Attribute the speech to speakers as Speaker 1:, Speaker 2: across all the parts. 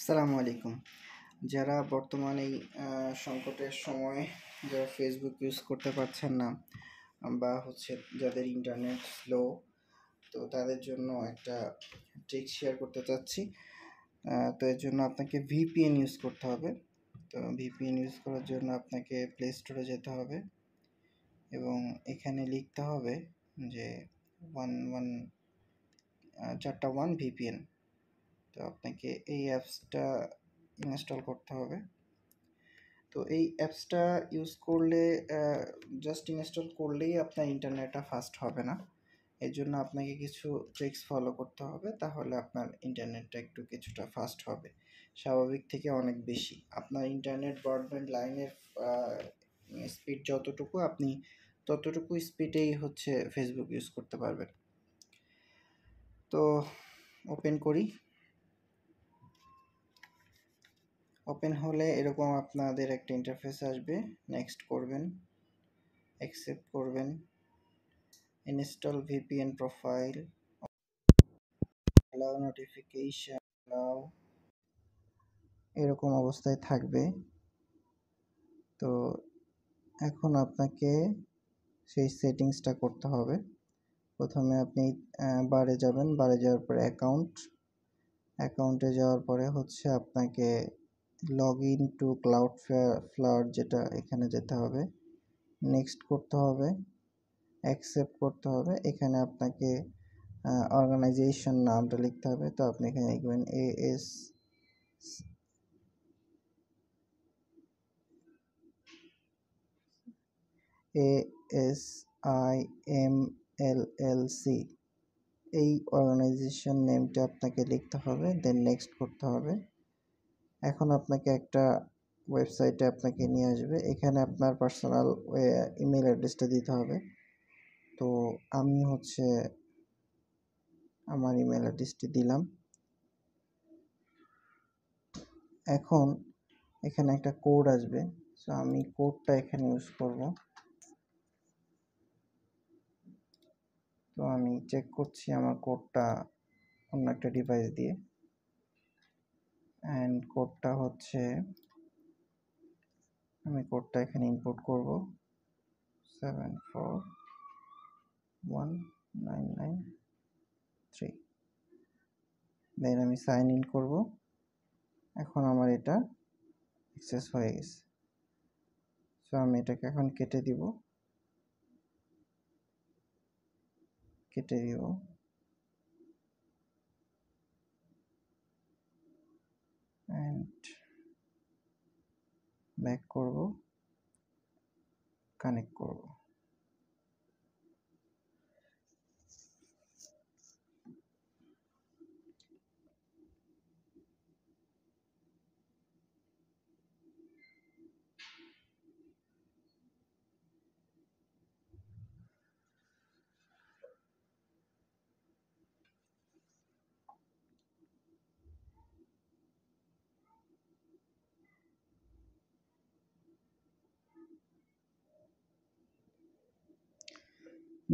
Speaker 1: আসসালামু আলাইকুম। যারা বর্তমানে এই সংকটের সময় যারা ফেসবুক ইউজ করতে পারছেন না বা যাদের ইন্টারনেট স্লো, তো তাদের জন্য একটা ট্রিক শেয়ার করতে চাচ্ছি। তো এর জন্য আপনাকে ভিপিএন ইউজ করতে হবে। তো ভিপিএন ইউজ করার জন্য আপনাকে প্লে স্টোরে যেতে হবে এবং এখানে লিখতে হবে যে ওয়ান ওয়ান 4টা 1 ভিপিএন। তো আপনাকে এই অ্যাপসটা ইনস্টল করতে হবে। তো এই অ্যাপসটা ইউজ করলে জাস্ট ইনস্টল করলেই আপনার ইন্টারনেটটা ফাস্ট হবে না। এর জন্য আপনাকে কিছু ট্রিক্স ফলো করতে হবে, তাহলে আপনার ইন্টারনেটটা একটু কিছুটা ফাস্ট হবে, স্বাভাবিক থেকে অনেক বেশি। আপনার ইন্টারনেট ব্রডব্যান্ড লাইনের স্পিড যতটুকু, আপনি ততটুকু স্পিডেই ফেসবুক ইউজ করতে পারবেন। তো ওপেন করি। ওপেন হলে এরকম আপনাদের একটা ইন্টারফেস আসবে। নেক্সট করবেন, অ্যাকসেপ্ট করবেন, install VPN profile, allow notification, allow, এরকম অবস্থায় থাকবে। তো এখন আপনাকে সেই সেটিংসটা করতে হবে। প্রথমে আপনি বারে যাবেন, বারে যাওয়ার পরে অ্যাকাউন্টে যাওয়ার পরে আপনাকে লগ ইন টু ক্লাউডফ্লাওয়ার, যেটা এখানে যেতে হবে, নেক্সট করতে হবে, অ্যাকসেপ্ট করতে হবে। এখানে আপনাকে অর্গানাইজেশন নামটা লিখতে হবে। তো আপনি এখানে লিখবেন ASIMLLC, এই অর্গানাইজেশন নেমটা আপনাকে লিখতে হবে, দেন নেক্সট করতে হবে। এখন আপনাকে একটা ওয়েবসাইটে আপনাকে নিয়ে আসবে। এখানে আপনার পার্সোনাল ইমেল অ্যাড্রেসটা দিতে হবে। তো আমি আমার ইমেল অ্যাড্রেসটি দিলাম। এখন এখানে একটা কোড আসবে, সো আমি কোডটা এখানে ইউজ করব। তো আমি চেক করছি আমার কোডটা অন্য একটা ডিভাইস দিয়ে, অ্যান্ড কোডটা আমি কোডটা এখানে ইনপুট করব 741993, দেন আমি সাইন ইন করব। এখন আমার এটা অ্যাক্সেস হয়ে গেছে। সো আমি এটাকে এখন কেটে দিব অ্যান্ড ব্যাক করব, কানেক্ট করব।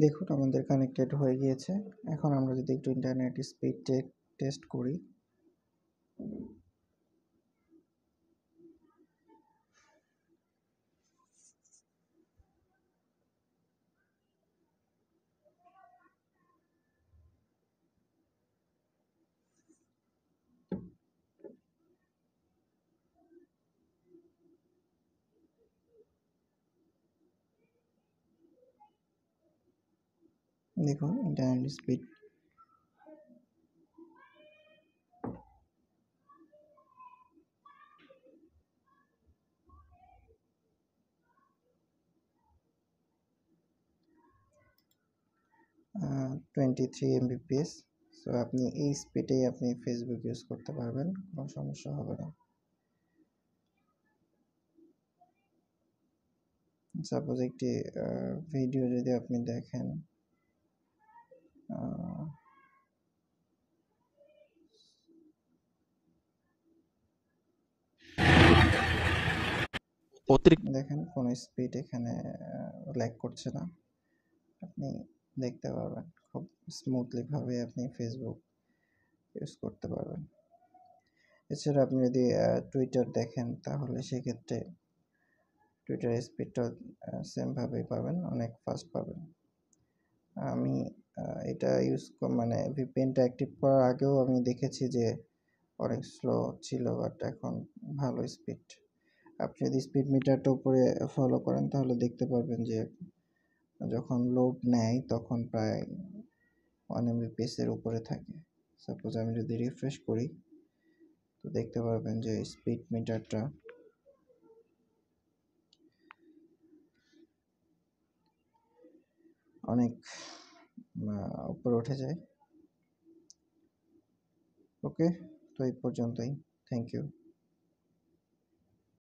Speaker 1: দেখুন আমাদের কানেক্টেড হয়ে গিয়েছে। এখন আমরা যদি একটু ইন্টারনেট স্পিড টেস্ট করি, দেখুন internet speed uh, 23 Mbps। So আপনি এই স্পিডেই আপনি ফেসবুক ইউজ করতে পারবেন, কোনো সমস্যা হবে না। সাপোজ একটি ভিডিও যদি আপনি দেখেন,
Speaker 2: অতিরিক্ত
Speaker 1: দেখেন কোনো স্পিড এখানে ল্যাগ করছে না, আপনি দেখতে পারবেন খুব স্মুথলি ভাবে আপনি ফেসবুক ইউজ করতে পারবেন। এছাড়া আপনি যদি টুইটার দেখেন তাহলে সেক্ষেত্রে টুইটার স্পিডটাও সেমভাবেই পাবেন, অনেক ফাস্ট পাবেন। আমি এটা মানে ভিপিএনটা অ্যাক্টিভ করার আগেও আমি দেখেছি যে অনেক স্লো ছিল, বাট এখন ভালো স্পিড। আপনি যদি স্পিড মিটারটা উপরে ফলো করেন তাহলে দেখতে পারবেন যে যখন লোড নেয় তখন প্রায় 1 Mbps এর উপরে থাকে। সাপোজ আমি যদি রিফ্রেশ করি তো দেখতে পারবেন যে স্পিড মিটারটা অনেক উপরে উঠে যায়। ওকে, তো এই পর্যন্তই। Thank you.